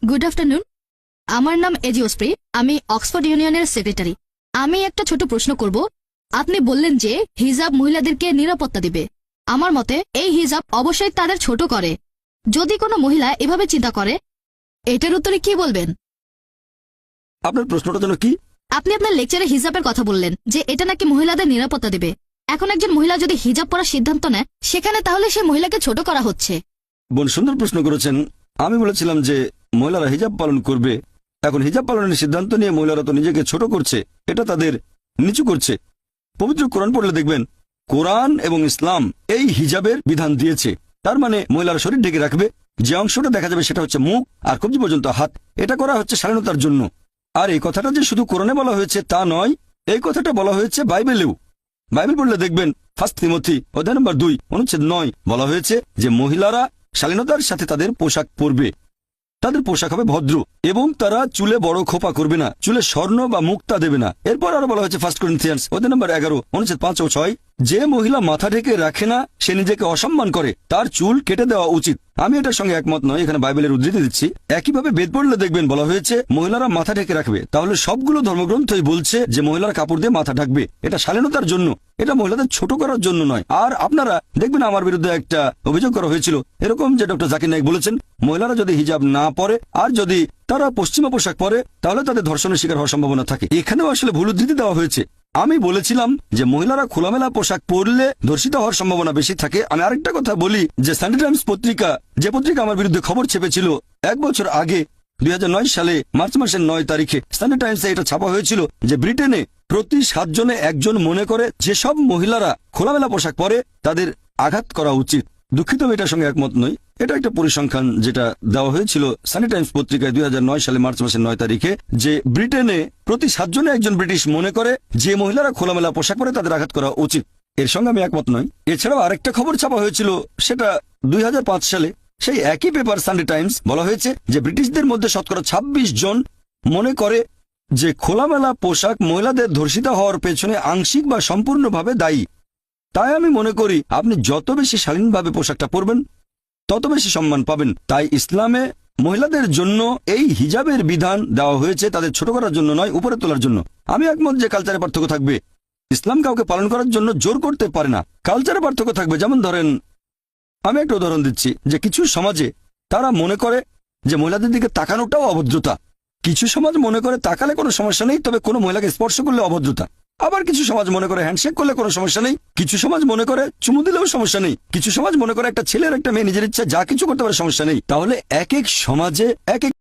Good afternoon. আমার নাম এজিওস্প্রি, আমি অক্সফোর্ড ইউনিয়নের সেক্রেটারি। আমি একটা ছোট প্রশ্ন করব। আপনি বললেন যে হিজাব মহিলাদেরকে নিরাপত্তা দিবে। আমার মতে এই হিজাব অবশ্যই তাদের ছোট করে। যদি কোনো মহিলা এভাবে চিন্তা করে, এটার উত্তরে কি বলবেন? আপনার প্রশ্নটা যেন কি? আপনি আপনার লেকচারে হিজাবের কথা বললেন যে এটা নাকি মহিলাদের নিরাপত্তা দেবে। এখন একজন মহিলা যদি হিজাব পরার সিদ্ধান্ত নেয়, সেখানে তাহলে সে মহিলাকে ছোট করা হচ্ছে। বোন সুন্দর প্রশ্ন করেছেন। আমি বলেছিলাম যে মহিলারা হিজাব পালন করবে। এখন হিজাব পালনের সিদ্ধান্ত নিয়ে মহিলারা তো নিজেকে ছোট করছে, এটা তাদের নিচু করছে। পবিত্র কোরআন পড়লে দেখবেন কোরআন এবং ইসলাম এই হিজাবের বিধান দিয়েছে। তার মানে মহিলারা শরীর ঢেকে রাখবে, যে অংশটা দেখা যাবে সেটা হচ্ছে মুখ আর কবজি পর্যন্ত হাত। এটা করা হচ্ছে স্বাধীনতার জন্য। আর এই কথাটা যে শুধু কোরআনে বলা হয়েছে তা নয়, এই কথাটা বলা হয়েছে বাইবেলেও। বাইবেল পড়লে দেখবেন 1 তিমথি অধ্যায় নম্বর 2 অনুচ্ছেদ 9 বলা হয়েছে যে মহিলারা শালীনতার সাথে তাদের পোশাক পরবে। তাদের পোশাক হবে ভদ্র এবং তারা চুলে বড় খোপা করবে না, চুলে স্বর্ণ বা মুক্তা দেবে না। এরপর আরো বলা হয়েছে 1 করিন্থিয়ান্স অধ্যায় নম্বর 11 অনুচ্ছেদ 5 ও 6, যে মহিলা মাথা ঢেকে রাখে না সে নিজেকে অসম্মান করে, তার চুল কেটে দেওয়া উচিত। আমি এটার সঙ্গে একমত নয়, এখানে বাইবেলের উদ্ধৃতি দিচ্ছি। একইভাবে বেদ পড়লে দেখবেন বলা হয়েছে মহিলারা মাথা ঢেকে রাখবে। তাহলে সবগুলো ধর্মগ্রন্থই বলছে যে মহিলারা কাপড় দিয়ে মাথা ঢাকবে। এটা শালীনতার জন্য, এটা মহিলাদের ছোট করার জন্য নয়। আর আপনারা দেখবেন আমার বিরুদ্ধে একটা অভিযোগ করা হয়েছিল এরকম, যে ডক্টর জাকির নায়েক বলেছেন মহিলারা যদি হিজাব না পরে আর যদি তারা পশ্চিমা পোশাক পরে তাহলে তাদের ধর্ষণের শিকার হওয়ার সম্ভাবনা থাকে। এখানেও আসলে ভুল উদ্ধৃতি দেওয়া হয়েছে। আমি বলেছিলাম যে মহিলারা খোলামেলা পোশাক পরলে ধর্ষিত হওয়ার সম্ভাবনা বেশি থাকে। আমি আরেকটা কথা বলি যে সানডে টাইমস পত্রিকা, যে পত্রিকা আমার বিরুদ্ধে খবর ছেপেছিল 1 বছর আগে 2009 সালে মার্চ মাসের 9 তারিখে সানডে টাইমসে এটা ছাপা হয়েছিল যে ব্রিটেনে প্রতি 7 জনে একজন মনে করে যেসব মহিলারা খোলামেলা পোশাক পরে তাদের আঘাত করা উচিত। দুঃখিত, আমি এটার সঙ্গে একমত নই। এটা একটা পরিসংখ্যান যেটা দেওয়া হয়েছিল সানডে টাইমস পত্রিকায় 2009 সালে মার্চ মাসের 9 তারিখে, যে ব্রিটেনে প্রতি 7 জনে একজন ব্রিটিশ মনে করে যে মহিলারা খোলামেলা পোশাক পরে তাদের আঘাত করা উচিত। এর সঙ্গে আমি একমত নই। এছাড়াও আরেকটা খবর ছাপা হয়েছিল, সেটা 2005 সালে সেই একই পেপার সানডে টাইমস, বলা হয়েছে যে ব্রিটিশদের মধ্যে শতকরা 26 জন মনে করে যে খোলামেলা পোশাক মহিলাদের ধর্ষিত হওয়ার পেছনে আংশিক বা সম্পূর্ণভাবে দায়ী। তাই আমি মনে করি আপনি যত বেশি শালীনভাবে পোশাকটা পরবেন তত বেশি সম্মান পাবেন। তাই ইসলামে মহিলাদের জন্য এই হিজাবের বিধান দেওয়া হয়েছে তাদের ছোট করার জন্য নয়, উপরে তোলার জন্য। আমি একমত যে কালচারে পার্থক্য থাকবে। ইসলাম কাউকে পালন করার জন্য জোর করতে পারে না। কালচারে পার্থক্য থাকবে। যেমন ধরেন, আমি একটা উদাহরণ দিচ্ছি যে কিছু সমাজে তারা মনে করে যে মহিলাদের দিকে তাকানোটাও অভদ্রতা। কিছু সমাজ মনে করে তাকালে কোনো সমস্যা নেই, তবে কোনো মহিলাকে স্পর্শ করলে অভদ্রতা। আবার কিছু সমাজ মনে করে হ্যান্ডশেক করলে কোনো সমস্যা নেই। কিছু সমাজ মনে করে চুমু দিলেও সমস্যা নেই। কিছু সমাজ মনে করে একটা ছেলে আর একটা মেয়ে নিজের ইচ্ছা যা কিছু করতে পারে, সমস্যা নেই। তাহলে এক এক সমাজে এক এক